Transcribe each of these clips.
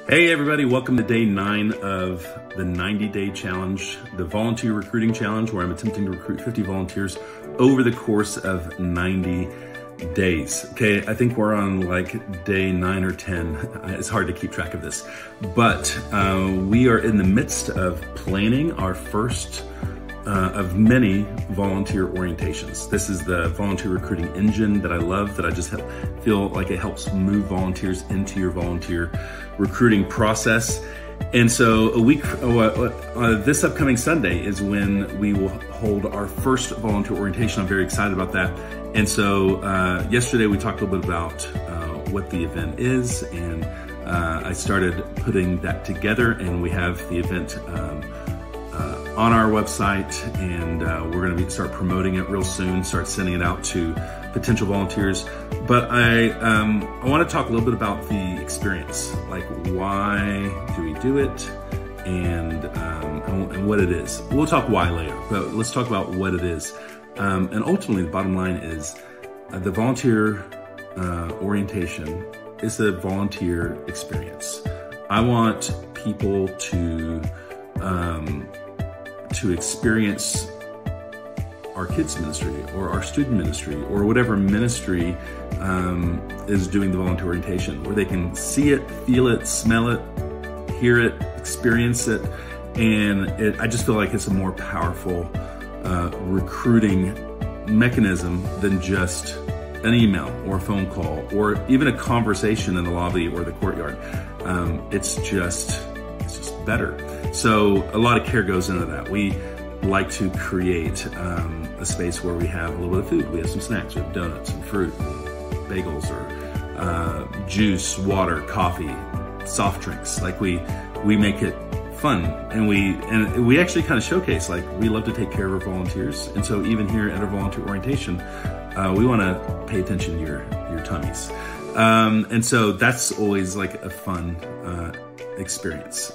Hey everybody, welcome to day 9 of the 90-day challenge, the volunteer recruiting challenge, where I'm attempting to recruit 50 volunteers over the course of 90 days. Okay, I think we're on like day 9 or 10. It's hard to keep track of this, but we are in the midst of planning our first of many volunteer orientations. This is the volunteer recruiting engine that I love, that I just feel like it helps move volunteers into your volunteer recruiting process. And so this upcoming Sunday is when we will hold our first volunteer orientation. I'm very excited about that. And so yesterday we talked a little bit about what the event is, and I started putting that together, and we have the event on our website, and we're going to start promoting it real soon, start sending it out to potential volunteers. But I want to talk a little bit about the experience, like why do we do it, and what it is. We'll talk why later, but let's talk about what it is. And ultimately, the bottom line is the volunteer orientation is a volunteer experience. I want people to experience our kids ministry or our student ministry or whatever ministry is doing the volunteer orientation, where they can see it, feel it, smell it, hear it, experience it. And I just feel like it's a more powerful recruiting mechanism than just an email or a phone call or even a conversation in the lobby or the courtyard. It's just better. So a lot of care goes into that. We like to create a space where we have a little bit of food. We have some snacks, we have donuts and fruit, bagels, or juice, water, coffee, soft drinks. Like we make it fun, and we actually kind of showcase, like, we love to take care of our volunteers. And so even here at our volunteer orientation, we want to pay attention to your tummies. And so that's always like a fun experience.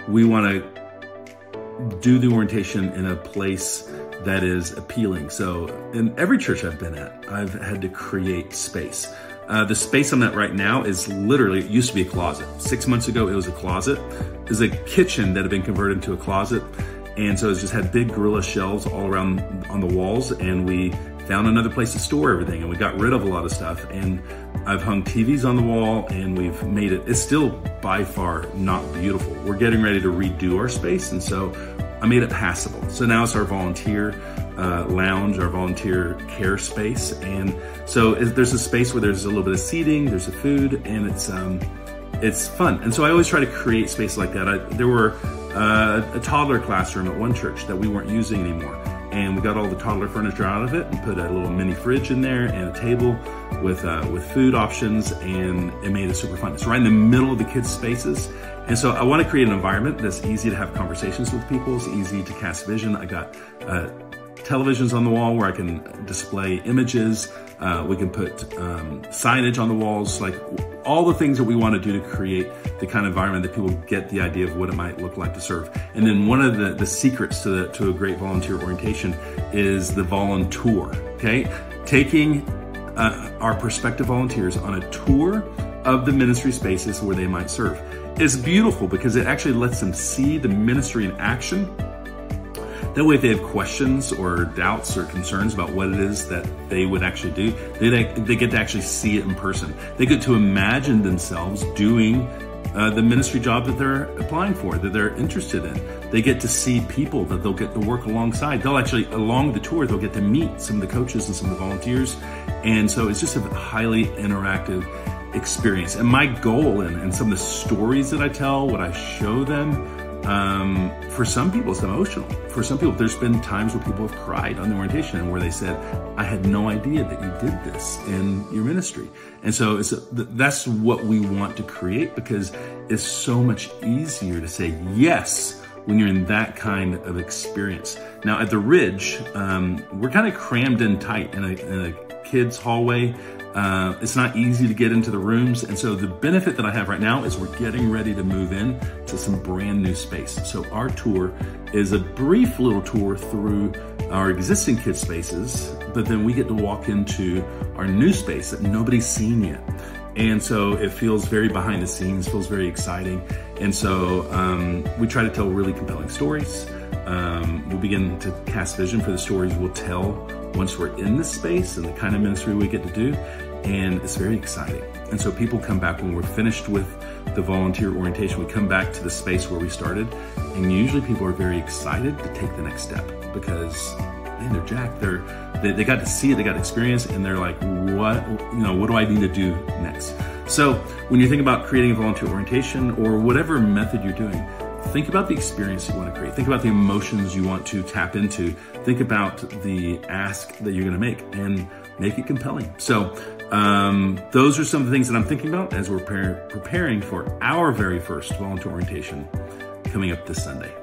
We want to do the orientation in a place that is appealing. So in every church I've been at, I've had to create space. The space I'm at right now is literally, it used to be a closet. 6 months ago, it was a closet. It was a kitchen that had been converted into a closet. And so it's just had big gorilla shelves all around on the walls, and we found another place to store everything, and we got rid of a lot of stuff. And I've hung TVs on the wall, and we've made it's still by far not beautiful. We're getting ready to redo our space, and so I made it passable. So now it's our volunteer lounge, our volunteer care space. And so there's a space where there's a little bit of seating, there's a food, and it's fun. And so I always try to create space like that. There were a toddler classroom at one church that we weren't using anymore. And we got all the toddler furniture out of it and put a little mini fridge in there and a table with food options, and it made it super fun. It's right in the middle of the kids' spaces. And so I want to create an environment that's easy to have conversations with people. It's easy to cast vision. I got televisions on the wall where I can display images. We can put signage on the walls, like all the things that we want to do to create the kind of environment that people get the idea of what it might look like to serve. And then one of the secrets to a great volunteer orientation is the voluntour, okay? Taking our prospective volunteers on a tour of the ministry spaces where they might serve. It's beautiful because it actually lets them see the ministry in action. That way, if they have questions or doubts or concerns about what it is that they would actually do, they get to actually see it in person. They get to imagine themselves doing the ministry job that they're applying for, that they're interested in. They get to see people that they'll get to work alongside. They'll actually, along the tour, they'll get to meet some of the coaches and some of the volunteers. And so it's just a highly interactive experience. And my goal and some of the stories that I tell, what I show them, for some people it's emotional. For some people, there's been times where people have cried on the orientation and where they said, I had no idea that you did this in your ministry. And so that's what we want to create, because it's so much easier to say yes when you're in that kind of experience. Now at the Ridge, we're kind of crammed in tight in a kids hallway. It's not easy to get into the rooms. And so the benefit that I have right now is we're getting ready to move in to some brand new space. So our tour is a brief little tour through our existing kids spaces, but then we get to walk into our new space that nobody's seen yet. And so it feels very behind the scenes, feels very exciting. And so we try to tell really compelling stories. We'll begin to cast vision for the stories we'll tell once we're in this space and the kind of ministry we get to do. And it's very exciting. And so people come back when we're finished with the volunteer orientation. We come back to the space where we started. And usually people are very excited to take the next step because, man, they're jacked. They got to see it, they got experience, and they're like, what do I need to do next? So when you think about creating a volunteer orientation or whatever method you're doing, think about the experience you want to create. Think about the emotions you want to tap into. Think about the ask that you're going to make and make it compelling. So those are some of the things that I'm thinking about as we're preparing for our very first volunteer orientation coming up this Sunday.